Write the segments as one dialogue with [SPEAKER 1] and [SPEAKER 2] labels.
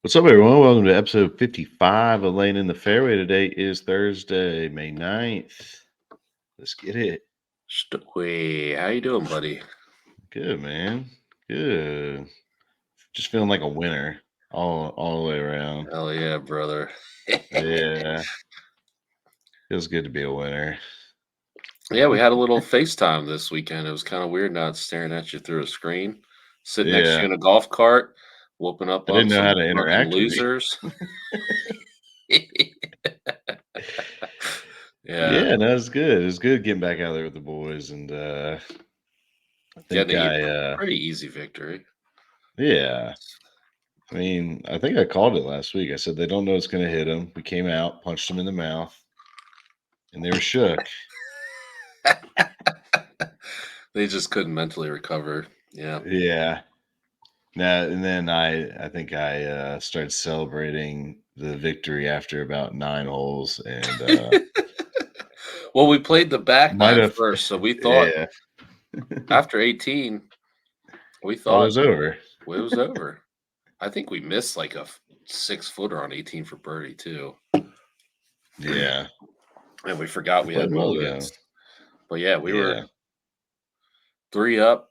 [SPEAKER 1] What's up, everyone? Welcome to episode 55 of Laying in the Fairway. Today is Thursday, May 9th. Let's get it.
[SPEAKER 2] Stokely, how you doing, buddy?
[SPEAKER 1] Good, man. Good. Just feeling like a winner all the way around.
[SPEAKER 2] Hell yeah, brother.
[SPEAKER 1] Yeah. Feels good to be a winner.
[SPEAKER 2] Yeah, we had a little FaceTime this weekend. It was kind of weird not staring at you through a screen, sitting next to you
[SPEAKER 1] Yeah.
[SPEAKER 2] in a golf cart, whooping up
[SPEAKER 1] I
[SPEAKER 2] on
[SPEAKER 1] didn't know how
[SPEAKER 2] some
[SPEAKER 1] to
[SPEAKER 2] fucking
[SPEAKER 1] interact with
[SPEAKER 2] losers.
[SPEAKER 1] you.
[SPEAKER 2] Yeah,
[SPEAKER 1] Yeah, no, it's good. It's good getting back out there with the boys. And I think
[SPEAKER 2] getting a
[SPEAKER 1] I
[SPEAKER 2] pretty easy victory.
[SPEAKER 1] yeah. I mean, I think I called it last week. I said they don't know it's gonna hit them. We came out, punched them in the mouth, and they were shook.
[SPEAKER 2] They just couldn't mentally recover. Yeah.
[SPEAKER 1] Yeah. Now and then I think I, started celebrating the victory after about 9 holes and,
[SPEAKER 2] Well, we played the back
[SPEAKER 1] might
[SPEAKER 2] nine
[SPEAKER 1] have
[SPEAKER 2] first, so we thought
[SPEAKER 1] yeah.
[SPEAKER 2] after 18, we
[SPEAKER 1] Thought it
[SPEAKER 2] thought
[SPEAKER 1] was over.
[SPEAKER 2] it was over. I think we missed like a 6-footer on 18 for birdie too,
[SPEAKER 1] Yeah.
[SPEAKER 2] and we forgot we
[SPEAKER 1] Played
[SPEAKER 2] had
[SPEAKER 1] well, though.
[SPEAKER 2] mulligans. But yeah, we were
[SPEAKER 1] Yeah.
[SPEAKER 2] 3 up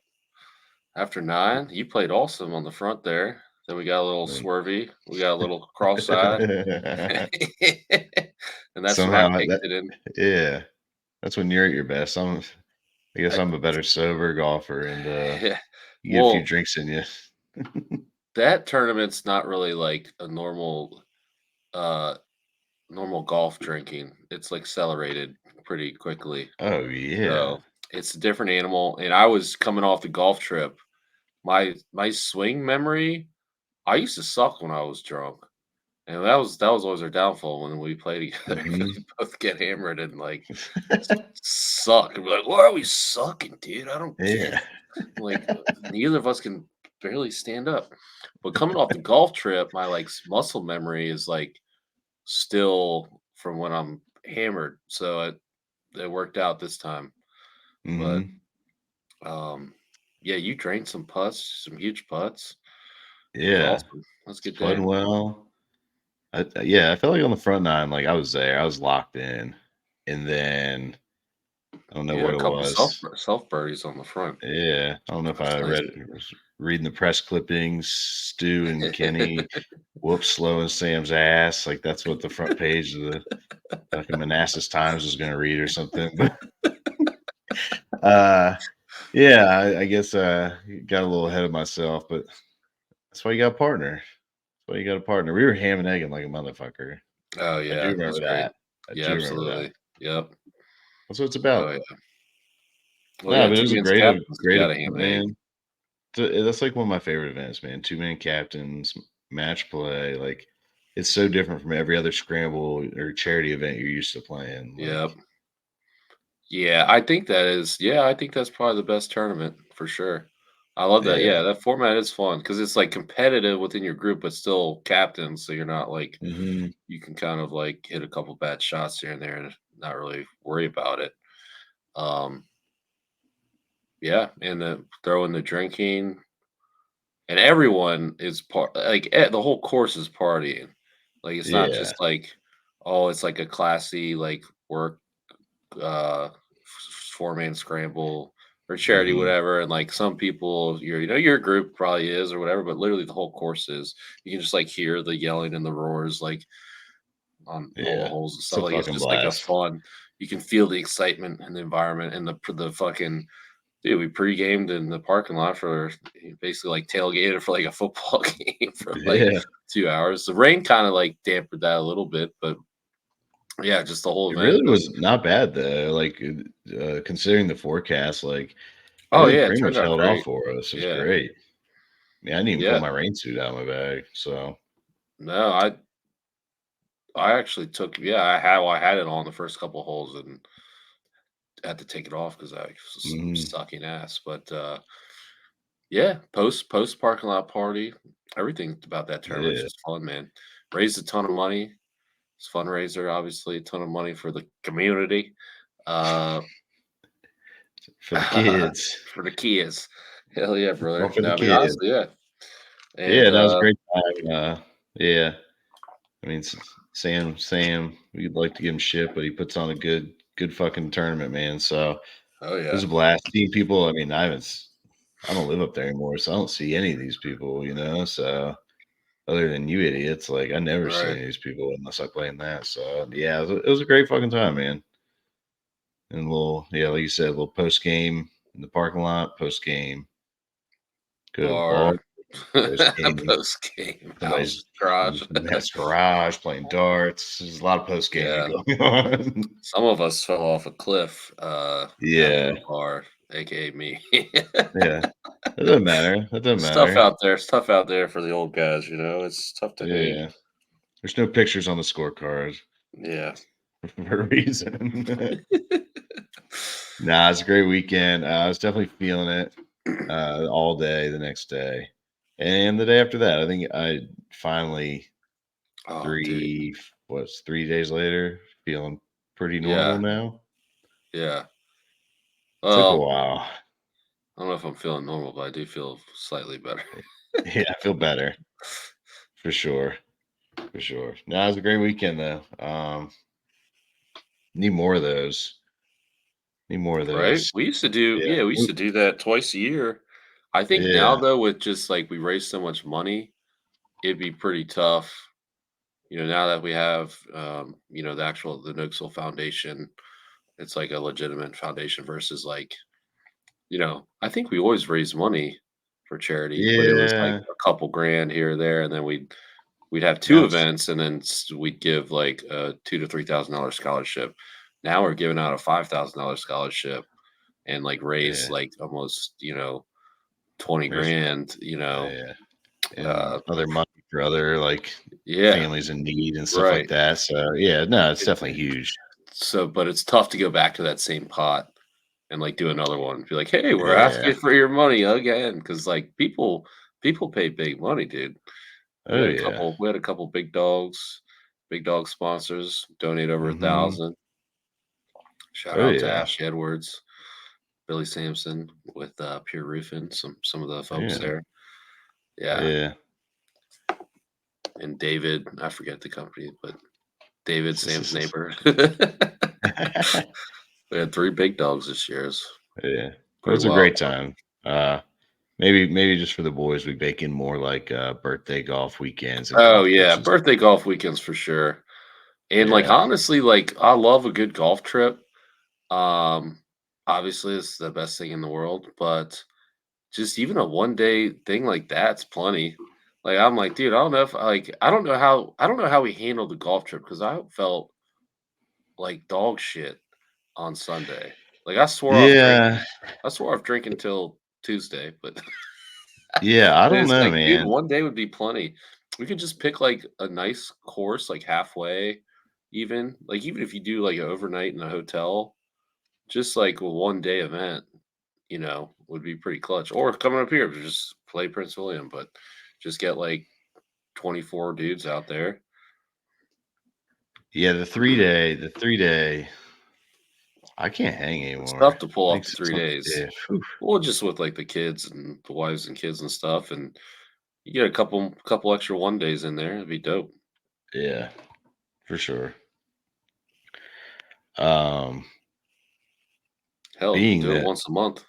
[SPEAKER 2] after 9. You played awesome on the front there. Then we got a little
[SPEAKER 1] Like
[SPEAKER 2] swervy. We got a little cross-eyed, and that's when I
[SPEAKER 1] somehow
[SPEAKER 2] kicked
[SPEAKER 1] that
[SPEAKER 2] it in.
[SPEAKER 1] yeah. That's when you're at your best. I guess
[SPEAKER 2] I,
[SPEAKER 1] I'm a better sober golfer and,
[SPEAKER 2] yeah.
[SPEAKER 1] you get a few
[SPEAKER 2] Well,
[SPEAKER 1] drinks in you.
[SPEAKER 2] that tournament's not really like a uh normal golf drinking. It's like accelerated pretty quickly.
[SPEAKER 1] Oh, yeah.
[SPEAKER 2] So it's a different animal. And I was coming off the golf trip. My swing memory, I used to suck when I was drunk. And that was always our downfall when we play together.
[SPEAKER 1] Mhm.
[SPEAKER 2] We both get hammered and like suck. And we're like, why are we sucking, dude? I don't get
[SPEAKER 1] Yeah.
[SPEAKER 2] it. Like neither of us can barely stand up. But coming off the golf trip, my like muscle memory is like still from when I'm hammered. So it worked out this time. But
[SPEAKER 1] Mhm.
[SPEAKER 2] um yeah, you drained some putts, some huge putts. It was
[SPEAKER 1] Yeah.
[SPEAKER 2] awesome. That's a
[SPEAKER 1] It's
[SPEAKER 2] good day.
[SPEAKER 1] putting well. Yeah, I felt like on the front nine, like I was there, I was locked in, and then I don't know
[SPEAKER 2] You had
[SPEAKER 1] what
[SPEAKER 2] a
[SPEAKER 1] it
[SPEAKER 2] couple
[SPEAKER 1] was.
[SPEAKER 2] self birdies on the front.
[SPEAKER 1] Yeah, I don't know if
[SPEAKER 2] That's
[SPEAKER 1] I
[SPEAKER 2] nice.
[SPEAKER 1] was reading the press clippings, Stu and Kenny whoops slow in Sam's ass, like that's what the front page of the fucking Manassas Times was going to read or something. But uh, yeah, I guess got a little ahead of myself, but that's why you got a partner. That's why you got a partner. We were ham and egging like a motherfucker.
[SPEAKER 2] Oh
[SPEAKER 1] I do
[SPEAKER 2] yeah, that's
[SPEAKER 1] remember
[SPEAKER 2] great.
[SPEAKER 1] that. I
[SPEAKER 2] Yeah,
[SPEAKER 1] do remember that.
[SPEAKER 2] absolutely. Yep.
[SPEAKER 1] That's what it's
[SPEAKER 2] Oh
[SPEAKER 1] about.
[SPEAKER 2] yeah. Well,
[SPEAKER 1] No,
[SPEAKER 2] yeah,
[SPEAKER 1] but it
[SPEAKER 2] two
[SPEAKER 1] was a
[SPEAKER 2] men's
[SPEAKER 1] great,
[SPEAKER 2] captains. You
[SPEAKER 1] great
[SPEAKER 2] got a
[SPEAKER 1] event,
[SPEAKER 2] ham and egg.
[SPEAKER 1] man. That's like one of my favorite events, man. Two-man captains, match play. Like, it's so different from every other scramble or charity event you're used to playing. Like,
[SPEAKER 2] Yep. Yeah, I think that is. Yeah, I think that's probably the best tournament for sure. I love that.
[SPEAKER 1] yeah.
[SPEAKER 2] Yeah, that format is fun because it's like competitive within your group, but still captain. So you're not like
[SPEAKER 1] Hmm.
[SPEAKER 2] you can kind of like hit a couple bad shots here and there and not really worry about it. Um, yeah, and the throw in the drinking, and everyone is the whole course is partying. Like it's not
[SPEAKER 1] Yeah.
[SPEAKER 2] just like, oh, it's like a classy like work 4-man scramble or charity,
[SPEAKER 1] Hmm.
[SPEAKER 2] whatever. And like some people, your group probably is or whatever, but literally the whole course is. You can just like hear the yelling and the roars like on all the
[SPEAKER 1] Yeah.
[SPEAKER 2] holes and
[SPEAKER 1] It's
[SPEAKER 2] stuff.
[SPEAKER 1] a
[SPEAKER 2] Like it's
[SPEAKER 1] fucking
[SPEAKER 2] just like a
[SPEAKER 1] blast.
[SPEAKER 2] fun. You can feel the excitement and the environment and the fucking dude. We pre-gamed in the parking lot for basically like tailgated for like a football game for like
[SPEAKER 1] Yeah.
[SPEAKER 2] 2 hours. The rain kind of like dampened that a little bit, but yeah, just the whole
[SPEAKER 1] It
[SPEAKER 2] event.
[SPEAKER 1] really was not bad though. Like, considering the forecast, like
[SPEAKER 2] Oh
[SPEAKER 1] everything
[SPEAKER 2] yeah, it
[SPEAKER 1] pretty
[SPEAKER 2] turned
[SPEAKER 1] much
[SPEAKER 2] out
[SPEAKER 1] held off
[SPEAKER 2] great.
[SPEAKER 1] for us. It was
[SPEAKER 2] Yeah,
[SPEAKER 1] great. Yeah, I didn't even pull
[SPEAKER 2] yeah.
[SPEAKER 1] my rain suit out of my bag. So,
[SPEAKER 2] No, I actually took I had it on the first couple holes and had to take it off because I was
[SPEAKER 1] mhm.
[SPEAKER 2] sucking ass. But yeah, post parking lot party, everything about that tournament's
[SPEAKER 1] Yeah.
[SPEAKER 2] just fun, man. Raised a ton of money. It's a fundraiser, obviously, a ton of money for the community. Uh,
[SPEAKER 1] For the kids.
[SPEAKER 2] for the kids. Hell yeah,
[SPEAKER 1] All
[SPEAKER 2] brother.
[SPEAKER 1] for the
[SPEAKER 2] No, I mean
[SPEAKER 1] kids.
[SPEAKER 2] honestly, yeah.
[SPEAKER 1] Yeah,
[SPEAKER 2] And
[SPEAKER 1] that was a great time. Yeah. I mean, Sam, we'd like to give him shit, but he puts on a good fucking tournament, man. So
[SPEAKER 2] Oh
[SPEAKER 1] it was
[SPEAKER 2] yeah.
[SPEAKER 1] a blast. Seeing people. I mean, I don't live up there anymore, so I don't see any of these people. So other than you idiots, like I never see
[SPEAKER 2] Right.
[SPEAKER 1] any of these people unless I play in that. So yeah, it was a great fucking time, man. And a little, yeah, like you said, a little post game in the parking lot, post game, go to the bar,
[SPEAKER 2] Bar.
[SPEAKER 1] post game.
[SPEAKER 2] Post game
[SPEAKER 1] Somebody's
[SPEAKER 2] house garage.
[SPEAKER 1] Somebody's garage playing darts. There's a lot of post gaming
[SPEAKER 2] Yeah.
[SPEAKER 1] going on.
[SPEAKER 2] Some of us fell off a cliff after
[SPEAKER 1] Yeah,
[SPEAKER 2] a bar, aka me.
[SPEAKER 1] yeah. That doesn't matter. That doesn't
[SPEAKER 2] It's tough
[SPEAKER 1] matter.
[SPEAKER 2] out there. It's tough out there for the old guys, It's tough to hang.
[SPEAKER 1] Yeah. There's no pictures on the scorecard
[SPEAKER 2] Yeah.
[SPEAKER 1] for a reason. Nah, it's a great weekend. I was definitely feeling it all day the next day. And the day after that, I think I finally
[SPEAKER 2] Oh, dude.
[SPEAKER 1] 3 days later, feeling pretty normal
[SPEAKER 2] Yeah.
[SPEAKER 1] now.
[SPEAKER 2] Yeah.
[SPEAKER 1] Took a
[SPEAKER 2] Well,
[SPEAKER 1] while.
[SPEAKER 2] I don't know if I'm feeling normal, but I do feel slightly better.
[SPEAKER 1] Yeah, I feel better for sure. For sure. No, it was a great weekend though. Need more of those. Need more of
[SPEAKER 2] Right?
[SPEAKER 1] those.
[SPEAKER 2] We used to do
[SPEAKER 1] Yeah.
[SPEAKER 2] yeah, we used to do that twice a year. I think now
[SPEAKER 1] Yeah.
[SPEAKER 2] though, with just like we raise so much money, it'd be pretty tough. Now that we have the Noxel Foundation, it's like a legitimate foundation versus like, I think we always raise money for charity, but it was like
[SPEAKER 1] Yeah.
[SPEAKER 2] a couple grand here or there, and then we'd have two
[SPEAKER 1] Now it's
[SPEAKER 2] events, and then we'd give like a $2,000 to $3,000 scholarship. Now we're giving out a $5,000 scholarship and like raise
[SPEAKER 1] yeah.
[SPEAKER 2] like almost 20
[SPEAKER 1] There's
[SPEAKER 2] grand.
[SPEAKER 1] yeah. And
[SPEAKER 2] Uh,
[SPEAKER 1] other money for other like
[SPEAKER 2] yeah,
[SPEAKER 1] families in need and stuff like
[SPEAKER 2] right.
[SPEAKER 1] that. So yeah, no, it's
[SPEAKER 2] It,
[SPEAKER 1] definitely huge.
[SPEAKER 2] so, but it's tough to go back to that same pot and like do another one. Be like, hey, we're
[SPEAKER 1] Yeah.
[SPEAKER 2] asking for your money again because like people pay big money, dude. We
[SPEAKER 1] Oh
[SPEAKER 2] had a
[SPEAKER 1] yeah.
[SPEAKER 2] couple. We had a couple big dog sponsors donate over a
[SPEAKER 1] Hmm.
[SPEAKER 2] thousand. Shout
[SPEAKER 1] Oh
[SPEAKER 2] out to
[SPEAKER 1] yeah.
[SPEAKER 2] Ashley Edwards, Billy Sampson with Pure Roofing, some of the folks
[SPEAKER 1] Yeah.
[SPEAKER 2] there. Yeah,
[SPEAKER 1] Yeah.
[SPEAKER 2] and David, I forget the company, but David, Sam's neighbor. We had three big dogs this year. It's
[SPEAKER 1] Yeah. It
[SPEAKER 2] pretty
[SPEAKER 1] was a
[SPEAKER 2] wild.
[SPEAKER 1] great time. Maybe just for the boys, we bake in more like birthday golf weekends and
[SPEAKER 2] Oh
[SPEAKER 1] golf
[SPEAKER 2] yeah,
[SPEAKER 1] courses.
[SPEAKER 2] birthday golf weekends for sure. And like
[SPEAKER 1] Yeah.
[SPEAKER 2] honestly, like I love a good golf trip. Um, Obviously it's the best thing in the world, but just even a one day thing like that's plenty. Like I'm like, dude, I don't know if like I don't know how we handled the golf trip because I felt like dog shit on Sunday. Like I swore off
[SPEAKER 1] Yeah.
[SPEAKER 2] drinking. I swore off drinking till Tuesday, but
[SPEAKER 1] Yeah. I don't
[SPEAKER 2] it's
[SPEAKER 1] know,
[SPEAKER 2] like, dude,
[SPEAKER 1] man.
[SPEAKER 2] one day would be plenty. We could just pick like a nice course, like halfway, even like even if you do like an overnight in a hotel, just like a one day event, would be pretty clutch. Or coming up here, just play Prince William, but just get like 24 dudes out there.
[SPEAKER 1] Yeah, the 3 day, I can't hang
[SPEAKER 2] It's
[SPEAKER 1] anymore.
[SPEAKER 2] tough to pull off the
[SPEAKER 1] Makes it
[SPEAKER 2] 3 days.
[SPEAKER 1] yeah, whew,
[SPEAKER 2] Well, just with like the kids and the wives and kids and stuff, and you get a couple extra one days in there, it'd be dope.
[SPEAKER 1] yeah, for sure. Um,
[SPEAKER 2] Hell,
[SPEAKER 1] being
[SPEAKER 2] do it
[SPEAKER 1] that
[SPEAKER 2] once a month.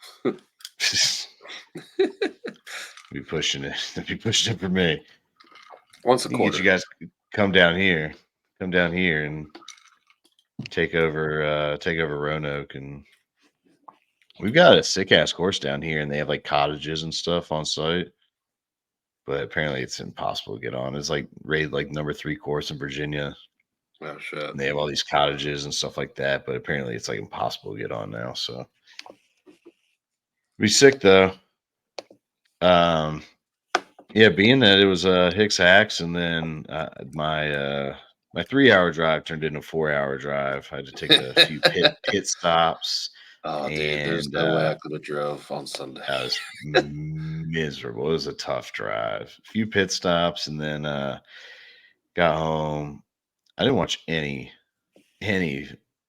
[SPEAKER 1] be pushing it, be pushing it for me.
[SPEAKER 2] Once a
[SPEAKER 1] You can get you
[SPEAKER 2] quarter.
[SPEAKER 1] guys to come down here and take over Roanoke, and we've got a sick ass course down here, and they have like cottages and stuff on site. But apparently, it's impossible to get on. It's like rated like number three course in Virginia,
[SPEAKER 2] Oh shit.
[SPEAKER 1] and they have all these cottages and stuff like that. But apparently, it's like impossible to get on now. So be sick though. Um, yeah, being that it was Hicks hacks, and then my 3 hour drive turned into a 4 hour drive. I had to take a few pit stops,
[SPEAKER 2] Oh, dude, there's
[SPEAKER 1] and
[SPEAKER 2] no way I could have drove on Sunday.
[SPEAKER 1] I was miserable. It was a tough drive. A few pit stops, and then got home. I didn't watch any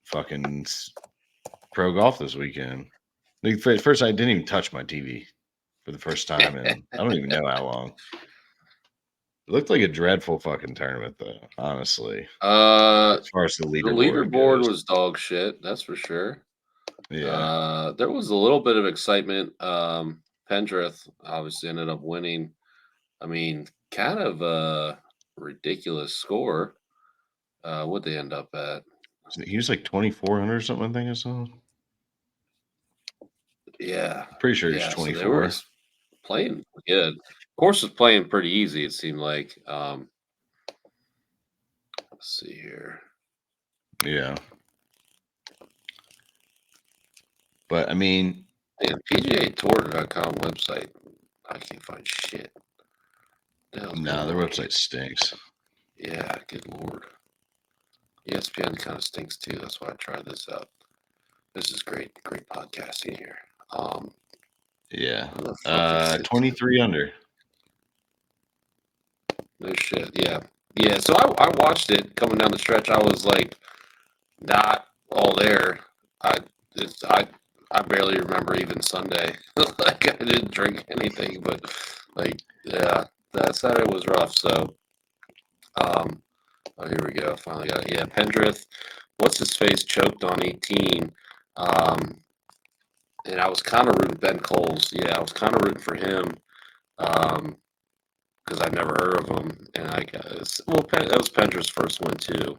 [SPEAKER 1] fucking pro golf this weekend. Like, first, I didn't even touch my TV for the first time, and I don't even know how long. It looked like a dreadful fucking tournament, though. Honestly,
[SPEAKER 2] Uh,
[SPEAKER 1] as far as the
[SPEAKER 2] the
[SPEAKER 1] leaderboard
[SPEAKER 2] leaderboard
[SPEAKER 1] goes.
[SPEAKER 2] was dog shit, that's for sure.
[SPEAKER 1] Yeah,
[SPEAKER 2] There was a little bit of excitement. Pendrith obviously ended up winning. I mean, kind of a ridiculous score. What'd they end up at?
[SPEAKER 1] he was like 2,400 or something. I think I saw.
[SPEAKER 2] Yeah,
[SPEAKER 1] Pretty sure he's
[SPEAKER 2] yeah. So they were
[SPEAKER 1] 24.
[SPEAKER 2] playing good. Of course, was playing pretty easy. It seemed like. Let's see here.
[SPEAKER 1] Yeah, but I mean,
[SPEAKER 2] Man, PGAtour.com website. I can't find shit. What the hell's
[SPEAKER 1] no,
[SPEAKER 2] going
[SPEAKER 1] their
[SPEAKER 2] on here?
[SPEAKER 1] website stinks.
[SPEAKER 2] Yeah, good lord. ESPN kind of stinks too. That's why I tried this out. This is great podcasting here. Um,
[SPEAKER 1] Yeah,
[SPEAKER 2] where the fuck is it?
[SPEAKER 1] 23 under.
[SPEAKER 2] No shit. Yeah, yeah. So I watched it coming down the stretch. I was like not all there. I it's I barely remember even Sunday. Like I didn't drink anything, but like yeah, that Saturday was rough. So um, oh here we go. Finally got it. Yeah, Pendrith. What's his face choked on 18. Um, and I was kind of rooting Ben Coles. Yeah, I was kind of rooting for him because I'd never heard of him, and I guess well, that was Pendrith's first win too.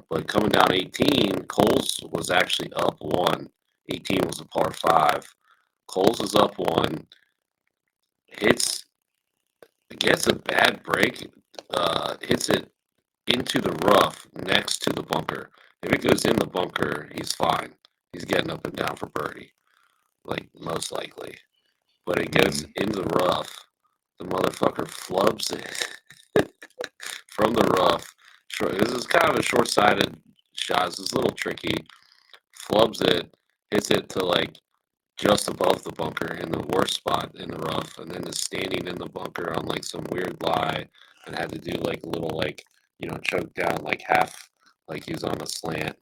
[SPEAKER 2] But coming down 18, Coles was actually up one. 18 was a par five. Coles is up one, hits, gets a bad break, hits it into the rough next to the bunker. If it goes in the bunker, he's fine. He's getting up and down for birdie, like most likely. But it goes in the rough. The motherfucker flubs it from the rough. This is kind of a short-sighted shot. This is a little tricky. Flubs it, hits it to like just above the bunker in the worst spot in the rough, and then is standing in the bunker on like some weird lie and had to do like a little like choke down like half like he was on a slant.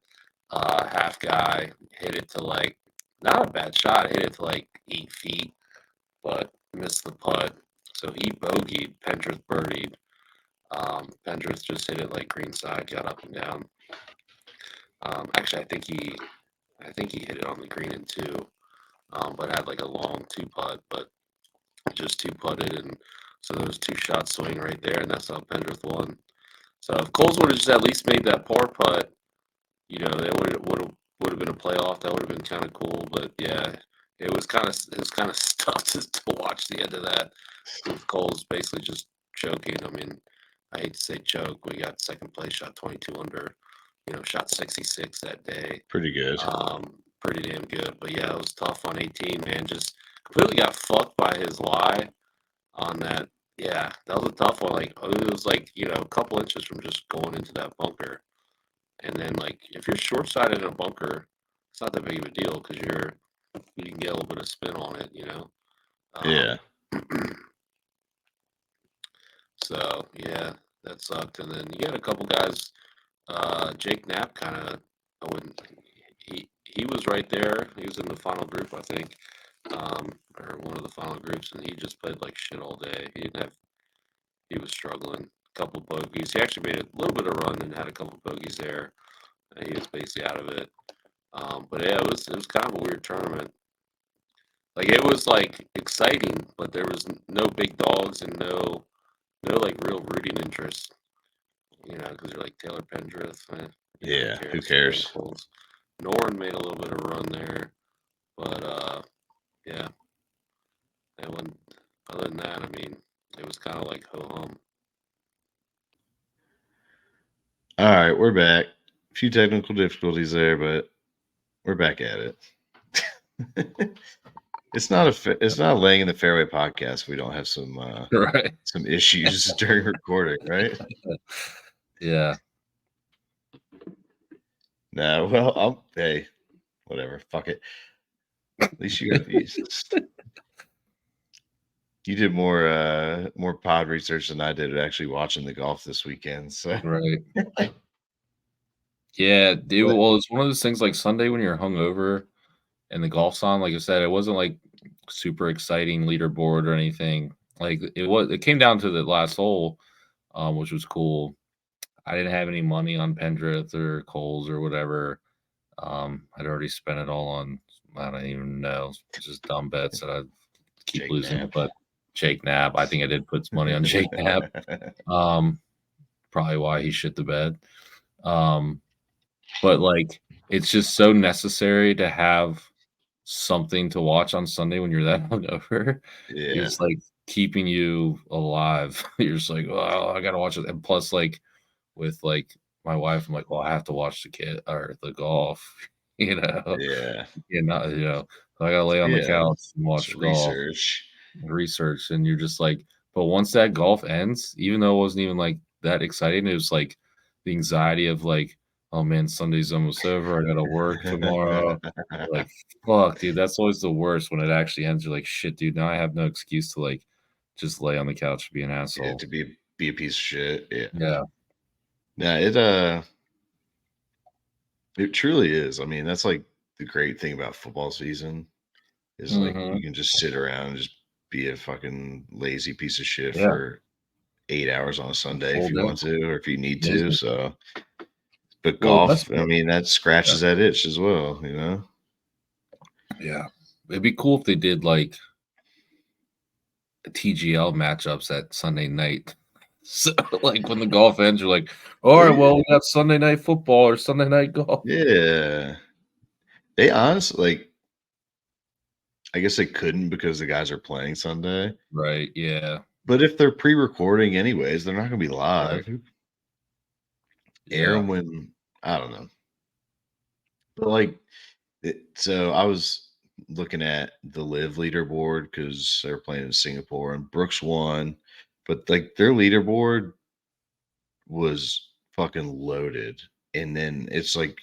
[SPEAKER 2] Half guy hit it to like not a bad shot, hit it to like 8 feet, but missed the putt. So he bogeyed. Pendrith birdied. Pendrith just hit it like greenside, got up and down. Actually, I think he hit it on the green in two, but had like a long two putt, but just two putted, and so there was two shot swing right there, and that's how Pendrith won. So if Coles would have just at least made that par putt, that would have been a playoff. That would have been kind of cool. But yeah, it was kind of tough to watch the end of that. With Coles basically just choking. I mean, I hate to say choke. We got second place, shot 22 under. Shot 66 that day.
[SPEAKER 1] Pretty good.
[SPEAKER 2] Pretty damn good. But yeah, it was tough on 18, man. Just completely got fucked by his lie on that. Yeah, that was a tough one. Like it was like a couple inches from just going into that bunker. And then like if you're short sided in a bunker, it's not that big of a deal because you can get a little bit of spin on it.
[SPEAKER 1] Yeah.
[SPEAKER 2] So yeah, that sucked. And then you had a couple guys. Jake Knapp kind of, I wouldn't. He was right there. He was in the final group, I think, or one of the final groups, and he just played like shit all day. He didn't have. He was struggling. A couple bogeys. He actually made a little bit of run and had a couple bogeys there. He was basically out of it. But yeah, it was kind of a weird tournament. Like it was like exciting, but there was no big dogs and no like real rooting interest. Because you're like Taylor Pendrith.
[SPEAKER 1] Yeah. Who
[SPEAKER 2] Ben
[SPEAKER 1] cares?
[SPEAKER 2] Coles. Norn made a little bit of a run there, but yeah. And when other than that, I mean, it was kind of like ho hum.
[SPEAKER 1] All right, we're back. A few technical difficulties there, but we're back at it. It's not a laying in the fairway podcast if we don't have
[SPEAKER 2] Right.
[SPEAKER 1] some issues during recording, right?
[SPEAKER 2] Yeah.
[SPEAKER 1] No, well, hey, whatever, fuck it. At least you got these. You did more pod research than I did actually watching the golf this weekend. So,
[SPEAKER 2] Right. Yeah, dude.
[SPEAKER 1] but
[SPEAKER 2] Well, it's one of those things like Sunday when you're hungover and the golf's on. Like I said, it wasn't like super exciting leaderboard or anything. Like it came down to the last hole, which was cool. I didn't have any money on Pendrith or Coles or whatever. I'd already spent it all on I don't even know, just dumb bets that I keep
[SPEAKER 1] Jake
[SPEAKER 2] losing.
[SPEAKER 1] Knapp.
[SPEAKER 2] But Jake Knapp, I think I did put some money on Jake Knapp. Um, Probably why he shit the bed. Um, but like it's just so necessary to have something to watch on Sunday when you're that hungover.
[SPEAKER 1] Yeah.
[SPEAKER 2] It's like keeping you alive. You're just like, oh, I gotta watch it. And plus, like with like my wife, I'm like, well, I have to watch the kid or the golf, you know.
[SPEAKER 1] Yeah.
[SPEAKER 2] So I gotta lay on the
[SPEAKER 1] Yeah.
[SPEAKER 2] couch and watch
[SPEAKER 1] Some
[SPEAKER 2] golf
[SPEAKER 1] research.
[SPEAKER 2] research, and you're just like, but once that golf ends, even though it wasn't even like that exciting, it was like the anxiety of like, oh man, Sunday's almost over. I gotta work tomorrow. Like, fuck, dude, that's always the worst when it actually ends. You're like, shit, dude, now I have no excuse to like just lay on the couch and be an
[SPEAKER 1] Yeah,
[SPEAKER 2] asshole.
[SPEAKER 1] to be a piece of shit. Yeah.
[SPEAKER 2] Yeah.
[SPEAKER 1] No, it truly is. I mean, that's like the great thing about football season is like
[SPEAKER 2] Hmm.
[SPEAKER 1] you can just sit around and just be a fucking lazy piece of shit
[SPEAKER 2] Yeah.
[SPEAKER 1] for 8 hours on a Sunday if
[SPEAKER 2] Full
[SPEAKER 1] you
[SPEAKER 2] day.
[SPEAKER 1] want to or if you need to.
[SPEAKER 2] Amazing.
[SPEAKER 1] So, but
[SPEAKER 2] Well, the best
[SPEAKER 1] golf, I
[SPEAKER 2] part.
[SPEAKER 1] mean, that
[SPEAKER 2] Yeah.
[SPEAKER 1] scratches that itch as well, you know?
[SPEAKER 2] Yeah. It'd be cool if they did like TGL matchups at Sunday night. So, like, when the golf ends, you're like, "All right,
[SPEAKER 1] Yeah.
[SPEAKER 2] well, we got Sunday night football or Sunday night golf."
[SPEAKER 1] Yeah. They honestly, like, I guess they couldn't because the guys are playing Sunday.
[SPEAKER 2] Right, yeah,
[SPEAKER 1] But if they're pre-recording anyways, they're not gonna be
[SPEAKER 2] right,
[SPEAKER 1] live. Air
[SPEAKER 2] yeah,
[SPEAKER 1] 'em when I don't know. But like so I was looking at the live leaderboard because they're playing in Singapore and Brooks won, but like their leaderboard was fucking loaded. And then it's like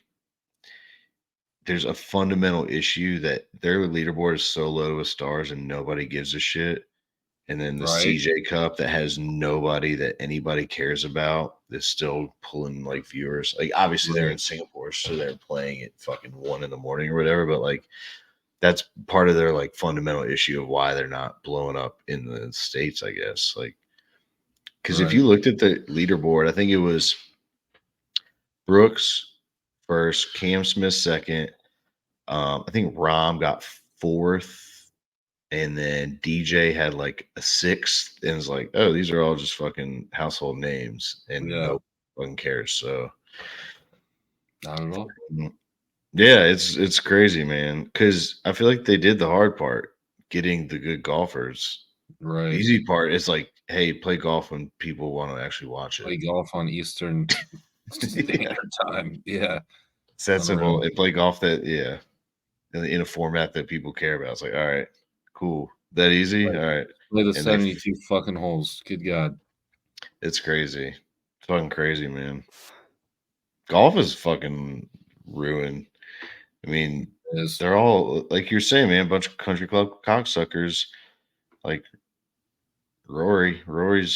[SPEAKER 1] there's a fundamental issue that their leaderboard is so low with stars and nobody gives a shit. And then the
[SPEAKER 2] right,
[SPEAKER 1] CJ Cup that has nobody that anybody cares about is still pulling like viewers. Like obviously they're in
[SPEAKER 2] right,
[SPEAKER 1] Singapore, so they're playing at fucking 1 in the morning or whatever. But like that's part of their like fundamental issue of why they're not blowing up in the States, I guess. Like because if
[SPEAKER 2] right,
[SPEAKER 1] you looked at the leaderboard, I think it was Brooks first, Cam Smith second. I think Rom got fourth, and then DJ had like a sixth, and it's like, oh, these are all just fucking household names, and
[SPEAKER 2] yeah,
[SPEAKER 1] no one cares. So,
[SPEAKER 2] not at all.
[SPEAKER 1] mm, yeah, it's crazy, man. Because I feel like they did the hard part, getting the good golfers. The
[SPEAKER 2] Right.
[SPEAKER 1] easy part is like, hey, play golf when people want to actually watch it.
[SPEAKER 2] Play golf on Eastern
[SPEAKER 1] Yeah,
[SPEAKER 2] Standard Time. Yeah,
[SPEAKER 1] it's that simple.
[SPEAKER 2] unreal.
[SPEAKER 1] And play golf that, yeah, in a format that people care about. It's like, all right, cool, that easy,
[SPEAKER 2] Right.
[SPEAKER 1] all right,
[SPEAKER 2] Play the
[SPEAKER 1] and they
[SPEAKER 2] 72 fucking holes. Good God.
[SPEAKER 1] it's crazy. It's fucking crazy, man. Golf is fucking ruined. I mean,
[SPEAKER 2] It is.
[SPEAKER 1] they're all like you're saying, man, a bunch of country club cocksuckers. Like Rory's
[SPEAKER 2] Roy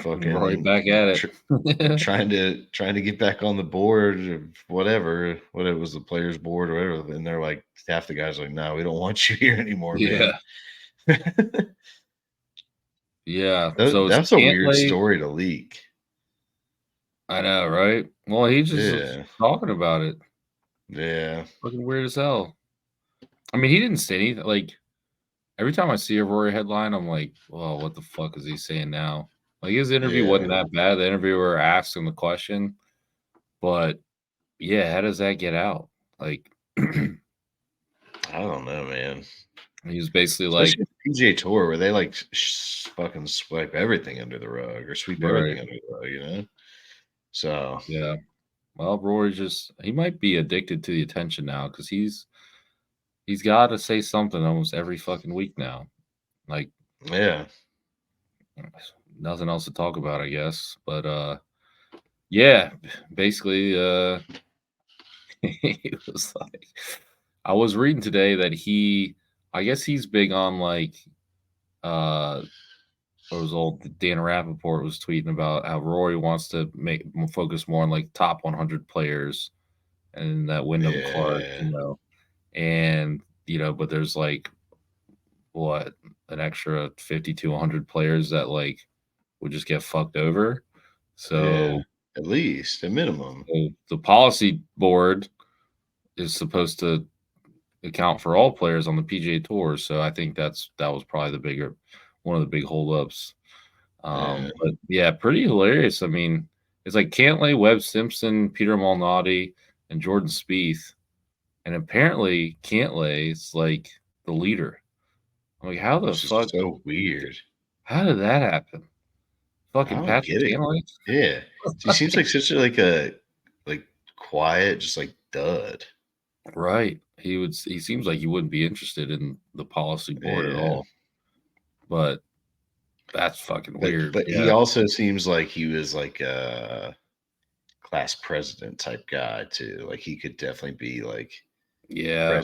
[SPEAKER 1] fucking
[SPEAKER 2] back at
[SPEAKER 1] tr-
[SPEAKER 2] it.
[SPEAKER 1] trying to get back on the board of whatever, what it was, the players board or whatever. And they're like, half the guys are like, no, we don't want you here anymore, man.
[SPEAKER 2] Yeah. Yeah. So is
[SPEAKER 1] That's a weird
[SPEAKER 2] Cantlay.
[SPEAKER 1] story to leak.
[SPEAKER 2] I know, right? Well, he just was
[SPEAKER 1] Yeah,
[SPEAKER 2] talking about it.
[SPEAKER 1] yeah,
[SPEAKER 2] Fucking weird as hell. I mean, he didn't say anything. Like every time I see a Rory headline, I'm like, "Well, what the fuck is he saying now?" Like his interview
[SPEAKER 1] yeah.
[SPEAKER 2] wasn't that bad. The interviewer asked him the question, but yeah, how does that get out? Like he
[SPEAKER 1] I don't know, man.
[SPEAKER 2] was basically like,
[SPEAKER 1] Especially the PGA Tour, where they like fucking swipe everything under the rug or sweep
[SPEAKER 2] right,
[SPEAKER 1] everything under the rug, you know. So
[SPEAKER 2] yeah. Well, Rory just he might be addicted to the attention now because he's got to say something almost every fucking week now. Like
[SPEAKER 1] yeah,
[SPEAKER 2] nothing else to talk about, I guess. But yeah, basically, he was like, I was reading today that I guess he's big on like, uh, what was old Dan Rappaport was tweeting about how Rory wants to focus more on like top 100 players and that Wyndham Clark,
[SPEAKER 1] yeah,
[SPEAKER 2] and but there's like what, an extra 50 to 100 players that like would just get fucked over.
[SPEAKER 1] Yeah,
[SPEAKER 2] So
[SPEAKER 1] at least, a minimum.
[SPEAKER 2] the policy board is supposed to account for all players on the PGA Tour. So I think that was probably one of the big holdups.
[SPEAKER 1] Yeah,
[SPEAKER 2] But yeah, pretty hilarious. I mean, it's like Cantlay, Webb Simpson, Peter Malnati, and Jordan Spieth, and apparently Cantlay is like the leader. I'm like, how the
[SPEAKER 1] which is
[SPEAKER 2] fuck?
[SPEAKER 1] so weird.
[SPEAKER 2] How did that happen?
[SPEAKER 1] I
[SPEAKER 2] Fucking
[SPEAKER 1] don't
[SPEAKER 2] Patrick
[SPEAKER 1] get it.
[SPEAKER 2] Cantlay,
[SPEAKER 1] Yeah. He seems like such a like quiet, just like dud.
[SPEAKER 2] right? He seems like he wouldn't be interested in the policy board at
[SPEAKER 1] Yeah.
[SPEAKER 2] all. But that's fucking
[SPEAKER 1] But
[SPEAKER 2] weird.
[SPEAKER 1] but he
[SPEAKER 2] Yeah,
[SPEAKER 1] also seems like he was like a class president type guy too. Like he could definitely be like
[SPEAKER 2] yeah,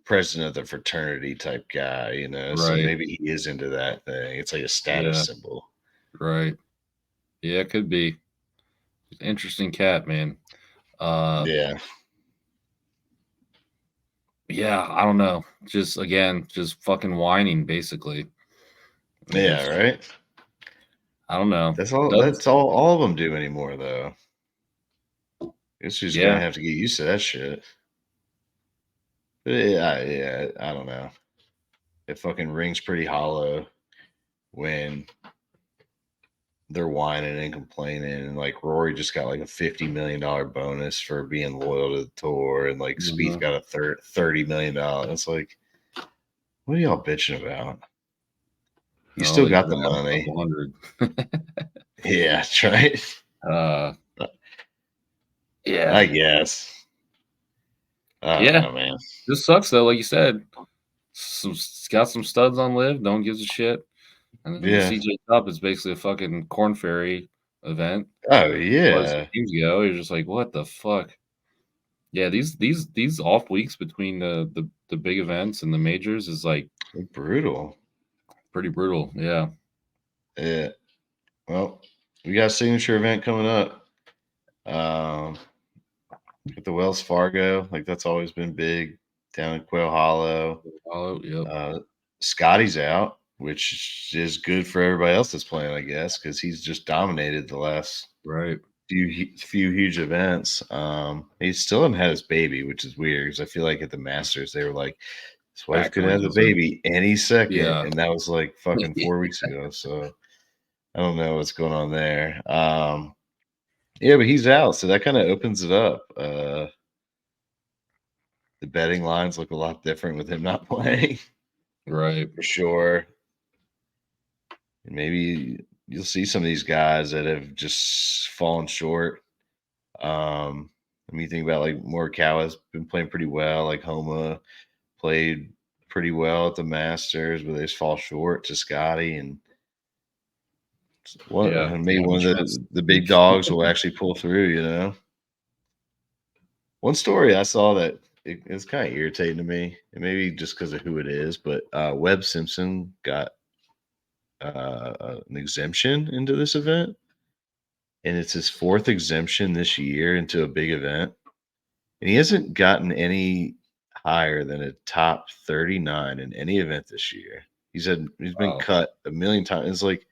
[SPEAKER 1] president of the fraternity type guy, you know. So
[SPEAKER 2] right.
[SPEAKER 1] maybe he is into that thing. It's like a status
[SPEAKER 2] Yeah,
[SPEAKER 1] symbol.
[SPEAKER 2] right. Yeah, it could be. Interesting cat, man. Uh,
[SPEAKER 1] Yeah.
[SPEAKER 2] yeah, I don't know. Just again, just fucking whining, basically. And
[SPEAKER 1] Yeah,
[SPEAKER 2] just
[SPEAKER 1] right?
[SPEAKER 2] I don't know.
[SPEAKER 1] That's all
[SPEAKER 2] Doesn't
[SPEAKER 1] that's all of them do anymore though. It's just gonna
[SPEAKER 2] yeah,
[SPEAKER 1] have to get used to that shit. But yeah, I don't know. It fucking rings pretty hollow when they're whining and complaining, and like Rory just got like a $50 million bonus for being loyal to the tour, and like Spieth
[SPEAKER 2] mhm.
[SPEAKER 1] got a $30 million. It's like, what are y'all bitching about? You
[SPEAKER 2] Oh,
[SPEAKER 1] still
[SPEAKER 2] they
[SPEAKER 1] got
[SPEAKER 2] could
[SPEAKER 1] the
[SPEAKER 2] have a
[SPEAKER 1] money.
[SPEAKER 2] couple hundred.
[SPEAKER 1] Yeah, that's right.
[SPEAKER 2] uh, yeah,
[SPEAKER 1] I guess. I don't
[SPEAKER 2] yeah.
[SPEAKER 1] know, man.
[SPEAKER 2] This sucks though. Like you said, some got some studs on live. No one gives a shit. And then the
[SPEAKER 1] Yeah.
[SPEAKER 2] CJ Cup is basically a fucking Corn Ferry event.
[SPEAKER 1] Oh
[SPEAKER 2] As far as
[SPEAKER 1] yeah.
[SPEAKER 2] teams go, you're just like, what the fuck? Yeah, these off weeks between the big events and the majors is like
[SPEAKER 1] Brutal.
[SPEAKER 2] pretty brutal. Yeah.
[SPEAKER 1] Yeah. Well, we got a signature event coming up. Um, at the Wells Fargo, like that's always been big down in Quail Hollow.
[SPEAKER 2] Oh, yep.
[SPEAKER 1] Uh, Scotty's out, which is good for everybody else that's playing, I guess, because he's just dominated the last
[SPEAKER 2] Right.
[SPEAKER 1] few huge events. He still hasn't had his baby, which is weird because I feel like at the Masters they were like, his wife could have the
[SPEAKER 2] Backbreakers.
[SPEAKER 1] baby any second,
[SPEAKER 2] Yeah.
[SPEAKER 1] and that was like fucking 4 weeks ago. So I don't know what's going on there. Yeah, but he's out, so that kind of opens it up. The betting lines look a lot different with him not playing
[SPEAKER 2] Right.
[SPEAKER 1] for sure. And maybe you'll see some of these guys that have just fallen short. I mean, you think about like Morikawa's been playing pretty well. Like Homa played pretty well at the Masters, but they just fall short to Scotty. And
[SPEAKER 2] Yeah.
[SPEAKER 1] maybe one of
[SPEAKER 2] Schmidt's
[SPEAKER 1] the big
[SPEAKER 2] weak.
[SPEAKER 1] dogs will actually pull through. You know, one story I saw that it's kind of irritating to me, and maybe just because of who it is, but Webb Simpson got an exemption into this event, and it's his fourth exemption this year into a big event, and he hasn't gotten any higher than a top 39 in any event this year. He's been
[SPEAKER 2] Wow.
[SPEAKER 1] cut a million times. It's like,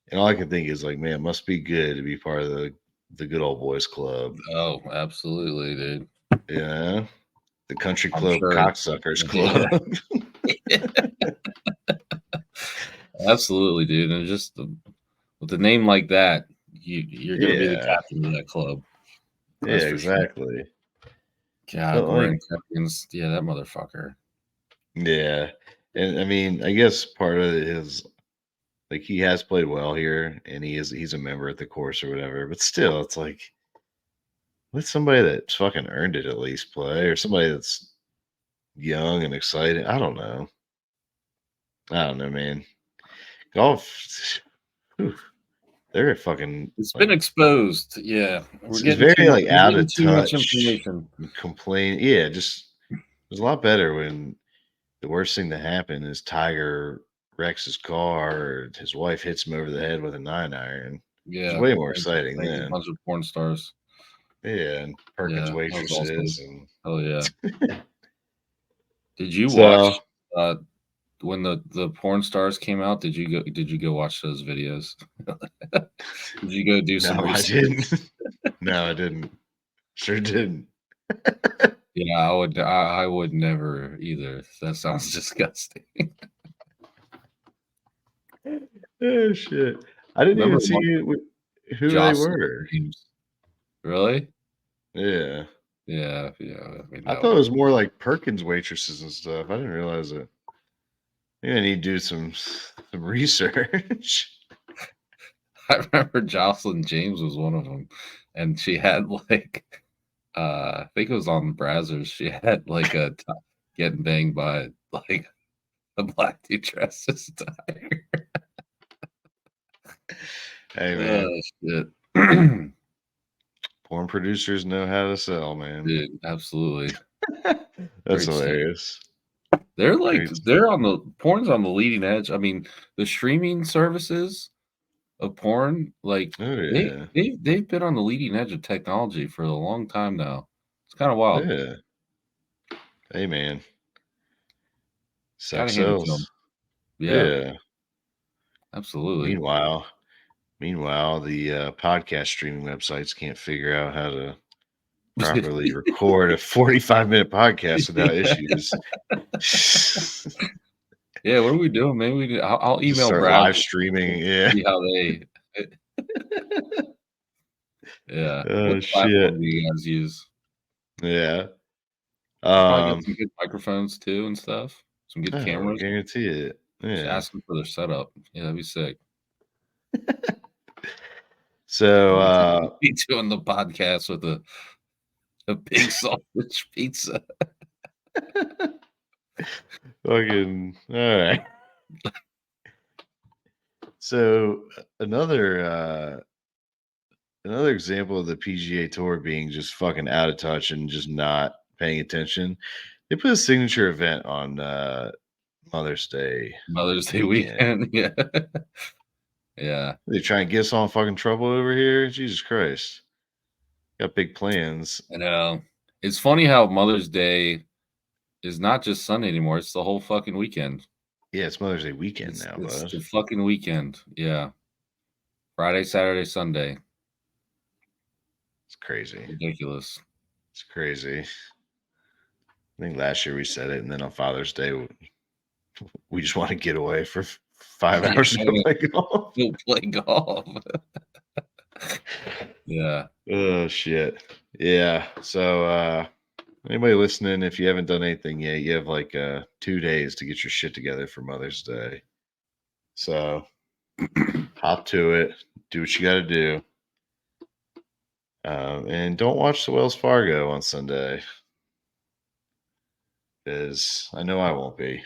[SPEAKER 1] and all I can think is like, man, it must be good to be part of the good old boys club.
[SPEAKER 2] Oh, absolutely, dude.
[SPEAKER 1] Yeah, the country
[SPEAKER 2] I'm
[SPEAKER 1] club
[SPEAKER 2] sure.
[SPEAKER 1] cocksuckers
[SPEAKER 2] Yeah.
[SPEAKER 1] club.
[SPEAKER 2] Absolutely, dude. And just with a name like that, you're gonna be the
[SPEAKER 1] Yeah,
[SPEAKER 2] captain of that club. That's
[SPEAKER 1] yeah,
[SPEAKER 2] for sure.
[SPEAKER 1] exactly.
[SPEAKER 2] God,
[SPEAKER 1] But
[SPEAKER 2] Brian
[SPEAKER 1] like,
[SPEAKER 2] Kempkins, yeah, that motherfucker.
[SPEAKER 1] yeah, and I mean, I guess part of it is like he has played well here, and he's a member at the course or whatever. But still, it's like let somebody that's fucking earned it at least play, or somebody that's young and excited. I don't know. I don't know, man. Golf, whew, they're fucking
[SPEAKER 2] It's been
[SPEAKER 1] like
[SPEAKER 2] exposed. Yeah, we're
[SPEAKER 1] it's
[SPEAKER 2] getting too
[SPEAKER 1] very
[SPEAKER 2] much.
[SPEAKER 1] like
[SPEAKER 2] We're
[SPEAKER 1] out
[SPEAKER 2] getting
[SPEAKER 1] of
[SPEAKER 2] too much
[SPEAKER 1] touch.
[SPEAKER 2] information.
[SPEAKER 1] Complain, yeah. Just it was a lot better when the worst thing to happen is Tiger wrecks his car or his wife hits him over the head with a 9 iron. It was
[SPEAKER 2] Yeah,
[SPEAKER 1] way more exciting
[SPEAKER 2] thanks a
[SPEAKER 1] then.
[SPEAKER 2] bunch of porn stars.
[SPEAKER 1] Yeah, and Perkins
[SPEAKER 2] Yeah, that was
[SPEAKER 1] waitresses
[SPEAKER 2] awesome.
[SPEAKER 1] and
[SPEAKER 2] Oh yeah. Did you
[SPEAKER 1] so
[SPEAKER 2] watch? Uh, when the porn stars came out, did you go watch those videos? Did you go do some
[SPEAKER 1] No, I
[SPEAKER 2] research?
[SPEAKER 1] didn't. No, I didn't. Sure didn't.
[SPEAKER 2] Yeah, I would never either. That sounds disgusting.
[SPEAKER 1] Oh shit! I didn't
[SPEAKER 2] Remember
[SPEAKER 1] even see who they
[SPEAKER 2] Jocelyn
[SPEAKER 1] were.
[SPEAKER 2] James? Really?
[SPEAKER 1] Yeah,
[SPEAKER 2] Yeah, yeah. I mean,
[SPEAKER 1] I
[SPEAKER 2] that
[SPEAKER 1] thought
[SPEAKER 2] would
[SPEAKER 1] it
[SPEAKER 2] be.
[SPEAKER 1] was more like Perkins waitresses and stuff. I didn't realize it. Yeah, I need to do some research.
[SPEAKER 2] I remember Jocelyn James was one of them, and she had like, I think it was on Brazzers. She had like getting banged by like a black dude dressed as a tiger.
[SPEAKER 1] Hey man,
[SPEAKER 2] Oh shit,
[SPEAKER 1] porn producers know how to sell, man.
[SPEAKER 2] dude! Absolutely,
[SPEAKER 1] That's
[SPEAKER 2] great stuff.
[SPEAKER 1] hilarious.
[SPEAKER 2] They're like
[SPEAKER 1] Great stuff.
[SPEAKER 2] they're on the porn's on the leading edge. I mean, the streaming services of porn, like
[SPEAKER 1] Oh
[SPEAKER 2] they
[SPEAKER 1] yeah,
[SPEAKER 2] they they've been on the leading edge of technology for a long time now. It's kind of wild.
[SPEAKER 1] yeah. Hey man,
[SPEAKER 2] Got to
[SPEAKER 1] sex
[SPEAKER 2] hand it to them.
[SPEAKER 1] sells.
[SPEAKER 2] Yeah,
[SPEAKER 1] Yeah.
[SPEAKER 2] absolutely.
[SPEAKER 1] Meanwhile, the podcast streaming websites can't figure out how to properly record a 45-minute podcast without
[SPEAKER 2] Yeah.
[SPEAKER 1] issues.
[SPEAKER 2] Yeah, what are we doing? Maybe I'll
[SPEAKER 1] Just
[SPEAKER 2] email
[SPEAKER 1] start
[SPEAKER 2] Brad
[SPEAKER 1] live
[SPEAKER 2] and
[SPEAKER 1] streaming. Yeah.
[SPEAKER 2] see how they. Yeah,
[SPEAKER 1] Oh
[SPEAKER 2] what platform
[SPEAKER 1] shit.
[SPEAKER 2] do you guys use?
[SPEAKER 1] Yeah.
[SPEAKER 2] It's probably got
[SPEAKER 1] Um.
[SPEAKER 2] some good microphones too and stuff. Some good
[SPEAKER 1] Oh, I
[SPEAKER 2] cameras.
[SPEAKER 1] guarantee it.
[SPEAKER 2] Just
[SPEAKER 1] Yeah.
[SPEAKER 2] ask them for their setup. Yeah, that'd be sick.
[SPEAKER 1] So
[SPEAKER 2] Be doing the podcast with a big sausage pizza.
[SPEAKER 1] fucking all right. So another example of the PGA Tour being just fucking out of touch and just not paying attention. They put a signature event on Mother's Day
[SPEAKER 2] Mother's Day
[SPEAKER 1] weekend.
[SPEAKER 2] weekend. Yeah. Yeah.
[SPEAKER 1] They try and get us all in fucking trouble over here. Jesus Christ. Got big plans.
[SPEAKER 2] I know. It's funny how Mother's Day is not just Sunday anymore. It's the whole fucking weekend.
[SPEAKER 1] Yeah, it's Mother's Day weekend
[SPEAKER 2] It's
[SPEAKER 1] now,
[SPEAKER 2] it's
[SPEAKER 1] bud.
[SPEAKER 2] the fucking weekend. Yeah. Friday, Saturday, Sunday.
[SPEAKER 1] It's crazy.
[SPEAKER 2] Ridiculous.
[SPEAKER 1] It's crazy. I think last year we said it, and then on Father's Day, we just want to get away for 5 hours and go play golf.
[SPEAKER 2] Go play golf. Yeah.
[SPEAKER 1] Oh shit. Yeah. So anybody listening, if you haven't done anything yet, you have like 2 days to get your shit together for Mother's Day. So hop to it, do what you gotta do. And don't watch the Wells Fargo on Sunday. Because I know I won't be.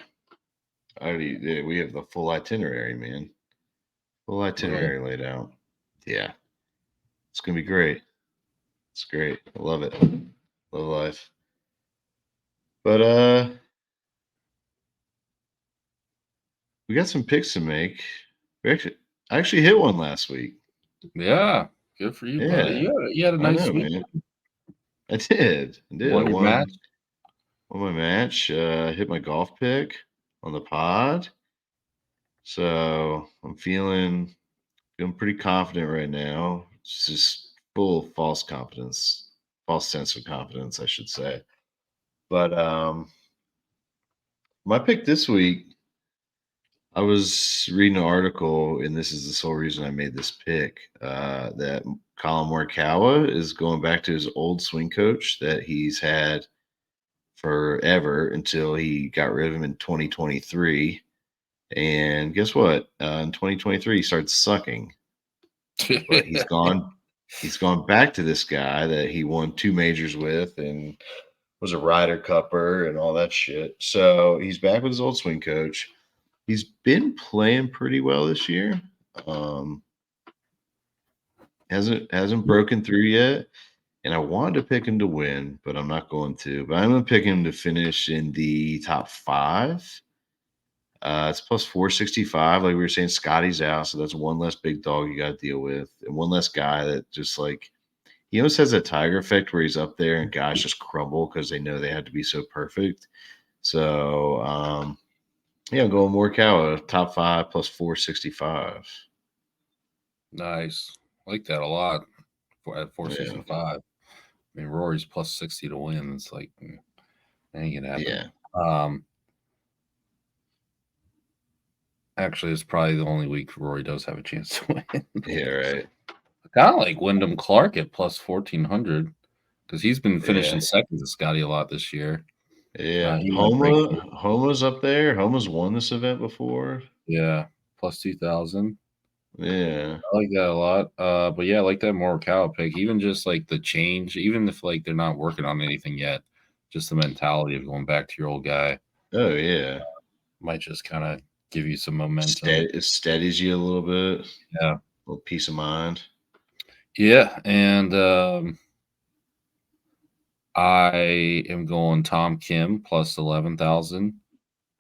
[SPEAKER 1] We have the full itinerary, man. Full
[SPEAKER 2] Really?
[SPEAKER 1] itinerary laid out. Yeah. It's gonna be great. It's great. I love it. Love life. But we got some picks to make. I actually hit one last week.
[SPEAKER 2] Yeah. Good for you, buddy.
[SPEAKER 1] Yeah.
[SPEAKER 2] You had a
[SPEAKER 1] I
[SPEAKER 2] nice
[SPEAKER 1] know,
[SPEAKER 2] week.
[SPEAKER 1] man. I did. I did. I
[SPEAKER 2] Won your match.
[SPEAKER 1] won my match. Hit my golf pick on the pod. So I'm feeling pretty confident right now. It's just full of false confidence, false sense of confidence, I should say. But my pick this week, I was reading an article, and this is the sole reason I made this pick. That Colin Morikawa is going back to his old swing coach that he's had forever until he got rid of him in 2023. And guess what? In 2023, he started sucking. But he's gone back to this guy that he won 2 majors with and was a Ryder Cupper and all that shit. So he's back with his old swing coach. He's been playing pretty well this year. Um, hasn't broken through yet. And I wanted to pick him to win, but I'm not going to. But I'm going to pick him to finish in the top 5. It's plus 465. Like we were saying, Scotty's out, so that's one less big dog you got to deal with, and one less guy that just like he almost has that Tiger effect where he's up there and guys just crumble because they know they had to be so perfect. So Yeah, I'm going Morikawa, top 5 plus 465.
[SPEAKER 2] Nice. I like that a lot at
[SPEAKER 1] Yeah.
[SPEAKER 2] 465. I mean, Rory's plus 60 to win. It's like, ain't gonna happen.
[SPEAKER 1] Yeah.
[SPEAKER 2] Actually, it's probably the only week Rory does have a chance to win.
[SPEAKER 1] Yeah, right.
[SPEAKER 2] I kind of like Wyndham Clark at plus 1400 because he's been
[SPEAKER 1] Yeah.
[SPEAKER 2] finishing second to Scotty a lot this year.
[SPEAKER 1] Yeah.
[SPEAKER 2] He might break through.
[SPEAKER 1] Homa's up there. Homa's won this event before.
[SPEAKER 2] Yeah, plus 2000.
[SPEAKER 1] Yeah.
[SPEAKER 2] I like that a lot. But yeah, I like that Morikawa pick. Even just like the change, even if like they're not working on anything yet, just the mentality of going back to your old guy
[SPEAKER 1] Oh, yeah.
[SPEAKER 2] might just kind of give you some momentum.
[SPEAKER 1] It steadies you a little bit.
[SPEAKER 2] Yeah.
[SPEAKER 1] A little peace of mind.
[SPEAKER 2] Yeah. And I am going Tom Kim plus 11,000.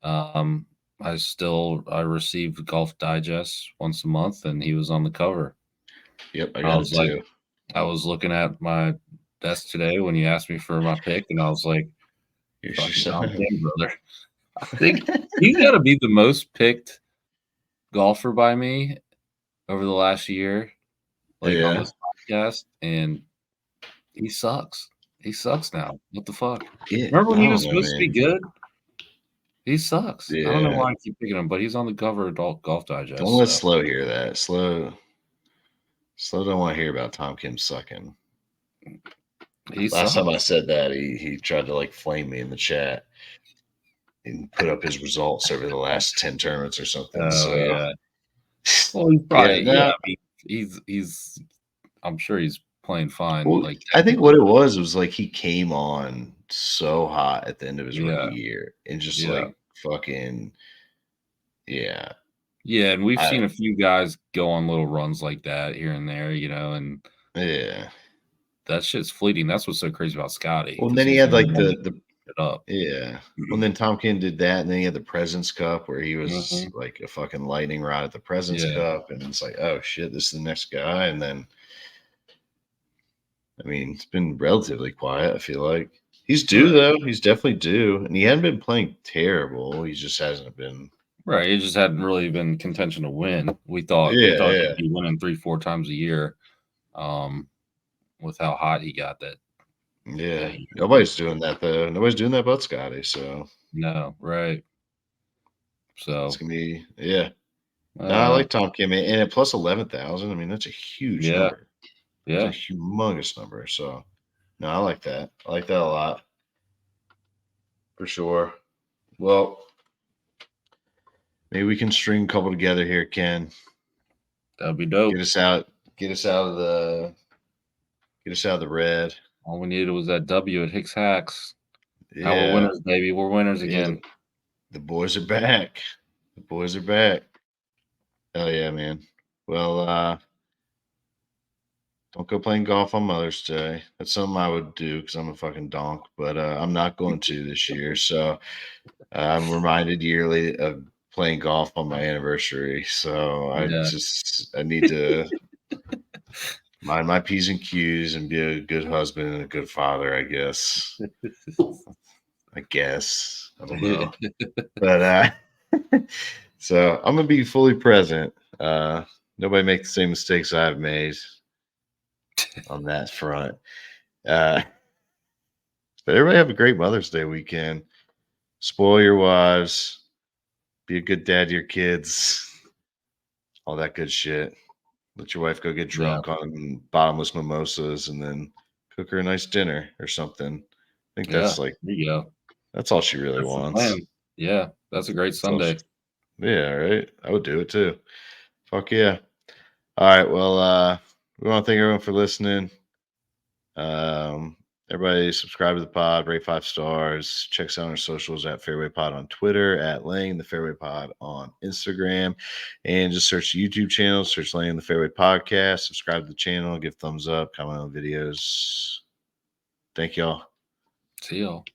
[SPEAKER 2] I received Golf Digest once a month and he was on the cover.
[SPEAKER 1] Yep, I
[SPEAKER 2] I
[SPEAKER 1] got
[SPEAKER 2] was
[SPEAKER 1] it
[SPEAKER 2] like,
[SPEAKER 1] too.
[SPEAKER 2] I was looking at my desk today when you asked me for my pick, and I was like,
[SPEAKER 1] Here's your
[SPEAKER 2] fucking Tom
[SPEAKER 1] son.
[SPEAKER 2] Kim, brother. I think he's got to be the most picked golfer by me over the last year, like on
[SPEAKER 1] Yeah.
[SPEAKER 2] this podcast, and he sucks. He sucks now. What the fuck?
[SPEAKER 1] Yeah.
[SPEAKER 2] Remember when
[SPEAKER 1] I
[SPEAKER 2] he
[SPEAKER 1] don't
[SPEAKER 2] was
[SPEAKER 1] know,
[SPEAKER 2] supposed to be
[SPEAKER 1] man.
[SPEAKER 2] good? He sucks. I don't know
[SPEAKER 1] Yeah.
[SPEAKER 2] why I keep picking him, but he's on the cover of Golf
[SPEAKER 1] Don't
[SPEAKER 2] Digest.
[SPEAKER 1] let
[SPEAKER 2] So
[SPEAKER 1] Slow hear that. Slow don't want to hear about Tom Kim sucking.
[SPEAKER 2] he
[SPEAKER 1] Last time I
[SPEAKER 2] sucks.
[SPEAKER 1] said that, he tried to like flame me in the chat and put up his results over the last 10 tournaments or something.
[SPEAKER 2] Oh
[SPEAKER 1] So
[SPEAKER 2] yeah. Well, he's
[SPEAKER 1] yeah,
[SPEAKER 2] probably yeah.
[SPEAKER 1] no.
[SPEAKER 2] I mean, he's. I'm sure he's playing fine,
[SPEAKER 1] Well,
[SPEAKER 2] like
[SPEAKER 1] I think what
[SPEAKER 2] technically.
[SPEAKER 1] it was like he came on so hot at the end of his rookie
[SPEAKER 2] Yeah,
[SPEAKER 1] year and just
[SPEAKER 2] yeah,
[SPEAKER 1] like fucking yeah.
[SPEAKER 2] yeah. And we've
[SPEAKER 1] I
[SPEAKER 2] seen a few guys go on little runs like that here and there, and
[SPEAKER 1] yeah.
[SPEAKER 2] that shit's fleeting. That's what's so crazy about Scotty
[SPEAKER 1] Well, and
[SPEAKER 2] because
[SPEAKER 1] then he
[SPEAKER 2] he's
[SPEAKER 1] had
[SPEAKER 2] the only
[SPEAKER 1] like
[SPEAKER 2] one that
[SPEAKER 1] the
[SPEAKER 2] can it up.
[SPEAKER 1] yeah. Well, then Tom Ken did that, and then he had the President's Cup where he was
[SPEAKER 2] Mhm.
[SPEAKER 1] like a fucking lightning rod at the President's
[SPEAKER 2] Yeah,
[SPEAKER 1] Cup, and it's like, oh shit, this is the next guy. And then, I mean, it's been relatively quiet. I feel like he's due
[SPEAKER 2] right,
[SPEAKER 1] though. He's definitely due, and he hadn't been playing terrible. He just hasn't been.
[SPEAKER 2] right. It just hadn't really been contention to win. We
[SPEAKER 1] Yeah,
[SPEAKER 2] thought
[SPEAKER 1] yeah,
[SPEAKER 2] he'd be winning 3-4 times a year, um, with how hot he got
[SPEAKER 1] yeah.
[SPEAKER 2] that year. But
[SPEAKER 1] Nobody's doing that though. Nobody's doing that but Scotty. So
[SPEAKER 2] no, right.
[SPEAKER 1] it's
[SPEAKER 2] So
[SPEAKER 1] gonna be yeah.
[SPEAKER 2] I
[SPEAKER 1] No,
[SPEAKER 2] don't
[SPEAKER 1] I
[SPEAKER 2] know.
[SPEAKER 1] like Tom Kim, and at plus 11,000. I mean, that's a huge
[SPEAKER 2] Yeah,
[SPEAKER 1] number. It's a
[SPEAKER 2] yeah.
[SPEAKER 1] humongous number. So no, I like that. I like that a lot for sure. Well, maybe we can string a couple together here, Ken.
[SPEAKER 2] That'd be
[SPEAKER 1] Get
[SPEAKER 2] dope.
[SPEAKER 1] us out. Get us out of the. Get us out of the red.
[SPEAKER 2] All we needed was that W at Hicks Hacks. Now we're
[SPEAKER 1] Yeah,
[SPEAKER 2] winners, baby. We're winners
[SPEAKER 1] yeah.
[SPEAKER 2] again.
[SPEAKER 1] The boys are back. The boys are back. Hell yeah, man. Well, don't go playing golf on Mother's Day. That's something I would do because I'm a fucking donk, but I'm not going to this year. So I'm reminded yearly of playing golf on my anniversary. So
[SPEAKER 2] Yeah.
[SPEAKER 1] I need to mind my P's and Q's and be a good husband and a good father, I guess. I guess. I don't know. But so I'm gonna be fully present. Nobody make the same mistakes I've made on that front. Uh, but everybody have a great Mother's Day weekend. Spoil your wives. Be a good dad to your kids. All that good shit. Let your wife go get
[SPEAKER 2] Yeah.
[SPEAKER 1] drunk on bottomless mimosas and then cook her a nice dinner or something. I think
[SPEAKER 2] Yeah.
[SPEAKER 1] that's like
[SPEAKER 2] There you go.
[SPEAKER 1] that's all she really
[SPEAKER 2] That's the
[SPEAKER 1] wants.
[SPEAKER 2] plan. Yeah. That's a great
[SPEAKER 1] That's all she,
[SPEAKER 2] Sunday.
[SPEAKER 1] yeah, right. I would do it too. Fuck yeah. All right. Well, we want to thank everyone for listening. Um, everybody subscribe to the pod, rate 5 stars. Check us out on our socials at Fairway Pod on Twitter, at Laying the Fairway Pod on Instagram, and just search the YouTube channel, search Laying the Fairway Podcast, subscribe to the channel, give thumbs up, comment on videos. Thank y'all.
[SPEAKER 2] See y'all.